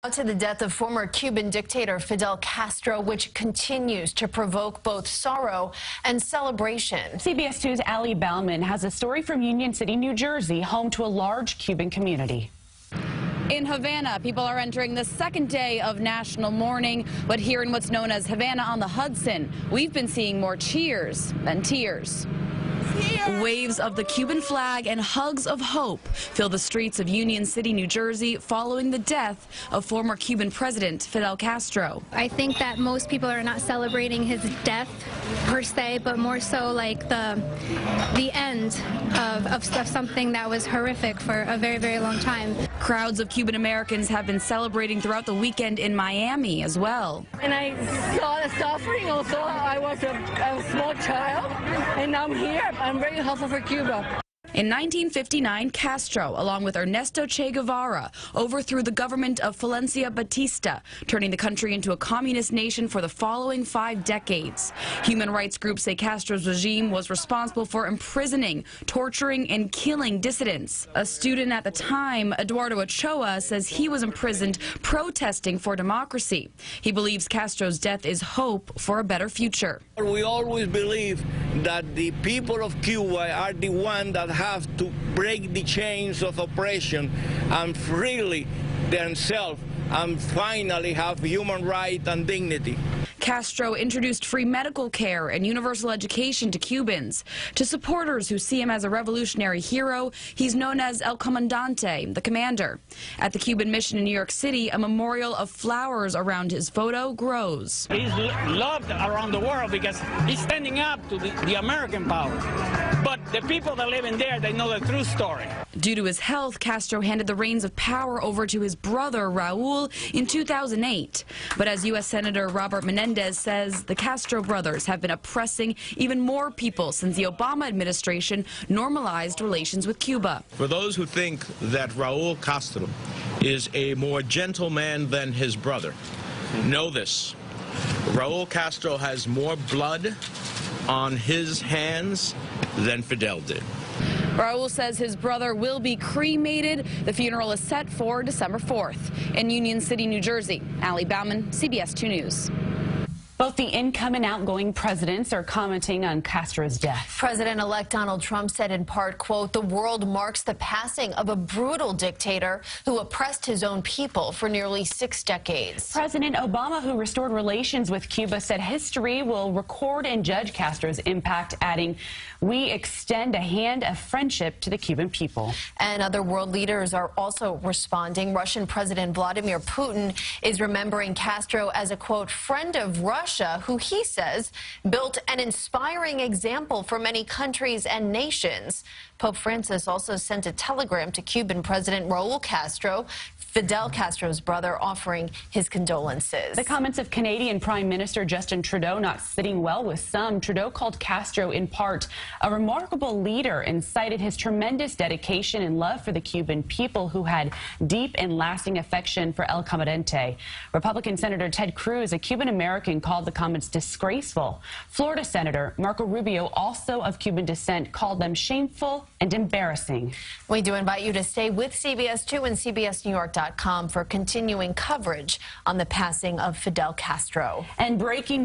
To the death of former Cuban dictator Fidel Castro, which continues to provoke both sorrow and celebration. CBS 2's Ali Bauman has a story from Union City, New Jersey, home to a large Cuban community. In Havana, people are entering the second day of national mourning, but here in what's known as Havana on the Hudson, we've been seeing more cheers than tears. Waves of the Cuban flag and hugs of hope fill the streets of Union City, New Jersey, following the death of former Cuban President Fidel Castro. I think that most people are not celebrating his death per se, but more so like the end of something that was horrific for a very, very long time. Crowds of Cuban Americans have been celebrating throughout the weekend in Miami as well. And I saw the suffering also. I was a small child, and I'm here. I'm very hopeful for Cuba. In 1959, Castro, along with Ernesto Che Guevara, overthrew the government of Fulgencio Batista, turning the country into a communist nation for the following 5 decades. Human rights groups say Castro's regime was responsible for imprisoning, torturing, and killing dissidents. A student at the time, Eduardo Ochoa, says he was imprisoned protesting for democracy. He believes Castro's death is hope for a better future. We always believe that the people of Cuba are the ones that have to break the chains of oppression and freely themselves and finally have human rights and dignity. Castro introduced free medical care and universal education to Cubans. To supporters who see him as a revolutionary hero, he's known as El Comandante, the commander. At the Cuban mission in New York City, a memorial of flowers around his photo grows. He's loved around the world because he's standing up to the American power. But the people that live in there, they know the true story. Due to his health, Castro handed the reins of power over to his brother, Raul, in 2008. But as U.S. Senator Robert Menendez says, the Castro brothers have been oppressing even more people since the Obama administration normalized relations with Cuba. For those who think that Raul Castro is a more gentle man than his brother, know this. Raul Castro has more blood on his hands than Fidel did. Raul says his brother will be cremated. The funeral is set for December 4th. In Union City, New Jersey, Ali Bauman, CBS 2 News. Both the incoming and outgoing presidents are commenting on Castro's death. President-elect Donald Trump said in part, quote, "The world marks the passing of a brutal dictator who oppressed his own people for nearly 6 decades. President Obama, who restored relations with Cuba, said history will record and judge Castro's impact, adding, "We extend a hand of friendship to the Cuban people." And other world leaders are also responding. Russian President Vladimir Putin is remembering Castro as a, quote, "friend of Russia, who he says built an inspiring example for many countries and nations." Pope Francis also sent a telegram to Cuban President Raul Castro, Fidel Castro's brother, offering his condolences. The comments of Canadian Prime Minister Justin Trudeau not sitting well with some. Trudeau called Castro in part a remarkable leader and cited his tremendous dedication and love for the Cuban people, who had deep and lasting affection for El Comandante. Republican Senator Ted Cruz, a Cuban American, called the comments disgraceful. Florida Senator Marco Rubio, also of Cuban descent, called them shameful and embarrassing. We do invite you to stay with CBS 2 and CBSNewYork.com for continuing coverage on the passing of Fidel Castro. And breaking